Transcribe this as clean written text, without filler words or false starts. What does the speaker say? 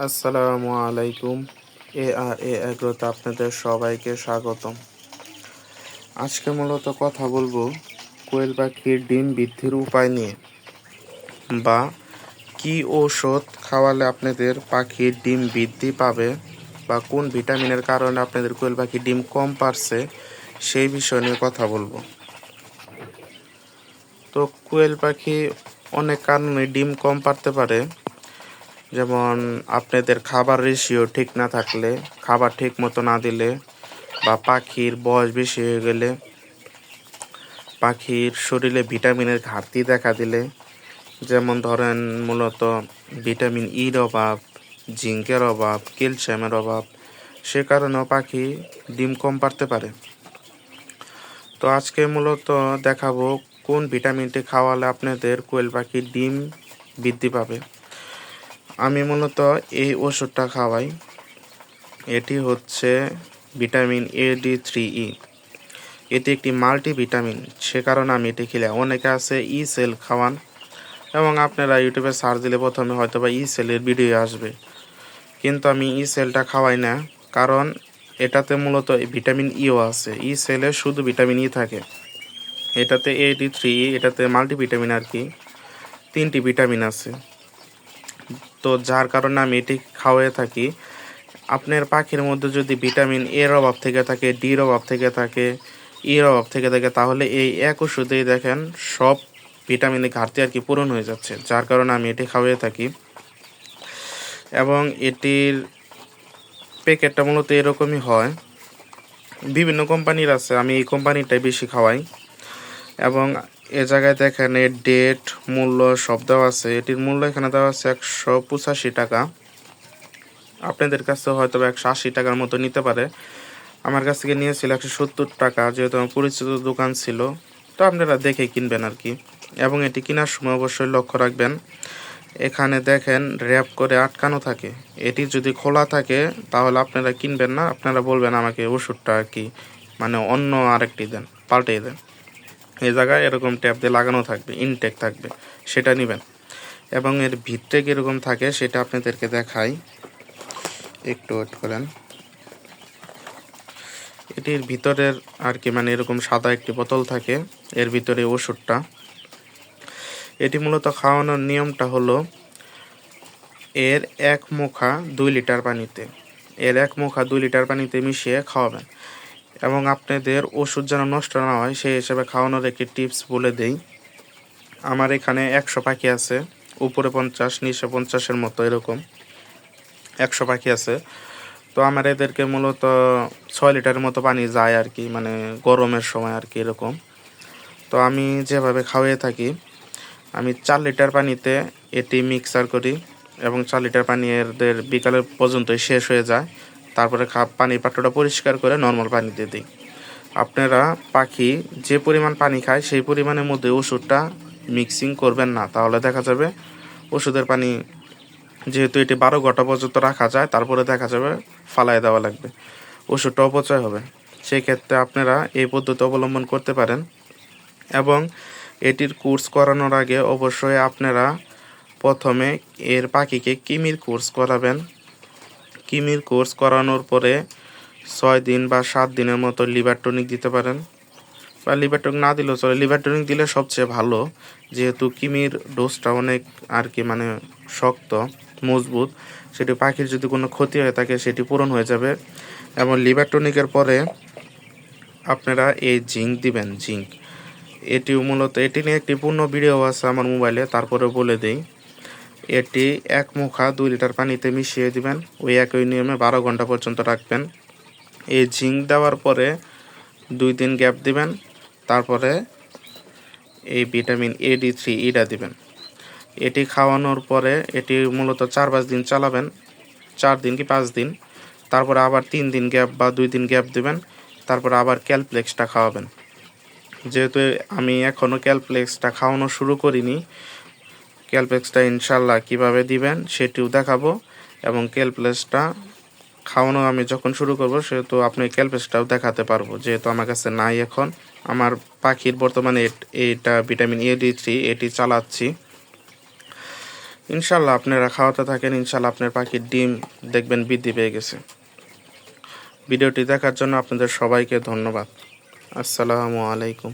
আসসালামু আলাইকুম। এআরএ এগ্রোতে আপনাদের সবাইকে স্বাগতম। আজকে মূলত কথা বলবো কোয়েল পাখির ডিম বৃদ্ধির উপায় নিয়ে, বা কি ঔষধ খাওয়ালে আপনাদের পাখির ডিম বৃদ্ধি পাবে, বা কোন ভিটামিনের কারণে আপনাদের কোয়েল পাখির ডিম কম পারছে সেই বিষয় নিয়ে কথা বলবো। তো কোয়েল পাখি অনেক কারণে ডিম কম পারতে পারে, যেমন আপনাদের খাবার রেশিও ঠিক না থাকলে, খাবার ঠিক মতো না দিলে, বা পাখির বয়স বেশি হয়ে গেলে, পাখির শরীরে ভিটামিনের ঘাটতি দেখা দিলে, যেমন ধরেন মূলত ভিটামিন ইর অভাব, জিঙ্কের অভাব, ক্যালসিয়ামের অভাব, সে কারণেও পাখি ডিম কম পারতে পারে। তো আজকে মূলত দেখাবো কোন ভিটামিনটি খাওয়ালে আপনাদের কোয়েল পাখির ডিম বৃদ্ধি পাবে। আমি মূলত এই ওষুধটা খাওয়াই, এটি হচ্ছে ভিটামিন AD3E। এটি একটি মাল্টিভিটামিন, সে কারণে আমি এটি খেলে। অনেকে আছে সেল খাওয়ান, এবং আপনারা ইউটিউবে সার্চ দিলে প্রথমে হয়তো বা সেলের ভিডিও আসবে, কিন্তু আমি সেলটা খাওয়াই না, কারণ এটাতে মূলত ভিটামিন ইও আছে। সেলে শুধু ভিটামিন ই থাকে, এটাতে AD3E, এটাতে মাল্টিভিটামিন আর কি, 3টি ভিটামিন আছে। তো যার কারণে আমি এটি খাওয়াই থাকি। আপনার পাখির মধ্যে যদি ভিটামিন এর অভাব থেকে থাকে, ডির অভাব থেকে থাকে, ইর অভাব থেকে থাকে, তাহলে এই এক ওষুধেই দেখেন সব ভিটামিনের ঘাটতি আর কি পূরণ হয়ে যাচ্ছে, যার কারণে আমি এটি খাওয়াই থাকি। এবং এটির প্যাকেটটা মূলত এরকমই হয়, বিভিন্ন কোম্পানির আছে, আমি এই কোম্পানিটাই বেশি খাওয়াই। এবং এ জায়গায় দেখেন এর ডেট, মূল্য সব দেওয়া আছে। এটির মূল্য এখানে দেওয়া আছে 185 টাকা। আপনাদের কাছে হয়তো 180 টাকার মতো নিতে পারে। আমার কাছ থেকে নিয়েছিল 170 টাকা, যেহেতু আমার পরিচিত দোকান ছিল। তো আপনারা দেখে কিনবেন আর কি। এবং এটি কেনার সময় অবশ্যই লক্ষ্য রাখবেন, এখানে দেখেন র্যাপ করে আটকানো থাকে। এটি যদি খোলা থাকে তাহলে আপনারা কিনবেন না, আপনারা বলবেন আমাকে ওষুধটা আর কি মানে অন্য আরেকটি দেন, পাল্টে দেন। এই জায়গায় এরকম ট্যাপ দিয়ে লাগানো থাকবে, ইনটেক থাকবে, সেটা নেবেন। এবং এর ভিতরে কীরকম থাকে সেটা আপনাদেরকে দেখাই, একটু ওয়েট করেন। এটির ভিতরের আর কি মানে এরকম সাদা একটি বোতল থাকে, এর ভিতরে ওষুধটা। এটি মূলত খাওয়ানোর নিয়মটা হলো, এর 1 মুখা 2 লিটার পানিতে, এর 1 মুখা 2 লিটার পানিতে মিশিয়ে খাওয়াবেন। এবং আপনাদের ওষুধ যেন নষ্ট না হয় সেই হিসাবে খাওয়ানোর একটি টিপস বলে দেই। আমার এখানে 100 পাখি আছে, উপরে 50 নিচে 50-এর মতো, এরকম 100 পাখি আছে। তো আমার এদেরকে মূলত 6 লিটারের মতো পানি যায় আর কি, মানে গরমের সময় আর কি এরকম। তো আমি যেভাবে খাওয়াই থাকি, আমি 4 লিটার পানিতে এটি মিক্সার করি, এবং 4 লিটার পানি এদের বিকালের পর্যন্তই শেষ হয়ে যায়। তারপরে পানির পাত্রটা পরিষ্কার করে নর্মাল পানি দিয়ে দিই। আপনারা পাখি যে পরিমাণ পানি খায় সেই পরিমাণের মধ্যে ওষুধটা মিক্সিং করবেন না, তাহলে দেখা যাবে ওষুধের পানি, যেহেতু এটি 12 ঘন্টা পর্যন্ত রাখা যায়, তারপরে দেখা যাবে ফালাই দেওয়া লাগবে, ওষুধটা অপচয় হবে। সেই ক্ষেত্রে আপনারা এই পদ্ধতি অবলম্বন করতে পারেন। এবং এটির কোর্স করানোর আগে অবশ্যই আপনারা প্রথমে এর পাখিকে কিমির কোর্স করাবেন। কিমির কোর্স করানোর পরে 6 দিন বা 7 দিনের মতো লিভার টনিক দিতে পারেন, বা লিভার টনিক না দিলেও চলে। লিভার টনিক দিলে সবচেয়ে ভালো, যেহেতু কিমির ডোজটা অনেক আর কি মানে শক্ত মজবুত, সেটি পাখির যদি কোনো ক্ষতি হয়ে থাকে সেটি পূরণ হয়ে যাবে। এবং লিভার টনিকের পরে আপনারা এই জিঙ্ক দিবেন, জিঙ্ক। এটিও মূলত, এটি নিয়ে একটি পূর্ণ ভিডিও আছে আমার মোবাইলে, তারপরে বলে দিই। এটি 1 মুখা 2 লিটার পানিতে মিশিয়ে দিবেন, ওই একই নিয়মে 12 ঘন্টা পর্যন্ত রাখবেন। এই জিঙ্ক দেওয়ার পরে 2 দিন গ্যাপ দিবেন, তারপরে এই ভিটামিন AD3Eটা দিবেন। এটি খাওয়ানোর পরে এটি মূলত 4-5 দিন চালাবেন, 4 দিন কি 5 দিন, তারপরে আবার 3 দিন গ্যাপ বা 2 দিন গ্যাপ দিবেন, তারপরে আবার ক্যালপ্লেক্সটা খাওয়াবেন। যেহেতু আমি এখনও ক্যালপ্লেক্সটা খাওয়ানো শুরু করিনি, ক্যালপ্লেক্সটা ইনশাল্লাহ কিভাবে দিবেন সেটিও দেখাবো। এবং ক্যালপ্লেক্সটা খাওয়ানো আমি যখন শুরু করব, সেহেতু আপনি ক্যালপ্লেক্সটাও দেখাতে পারবো, যেহেতু আমার কাছে নাই এখন। আমার পাখির বর্তমানে এইটা ভিটামিন AD3 এটি চালাচ্ছি। ইনশাল্লাহ আপনারা খাওয়াতে থাকেন, ইনশাল্লাহ আপনার পাখির ডিম দেখবেন বৃদ্ধি পেয়ে গেছে। ভিডিওটি দেখার জন্য আপনাদের সবাইকে ধন্যবাদ। আসসালামু আলাইকুম।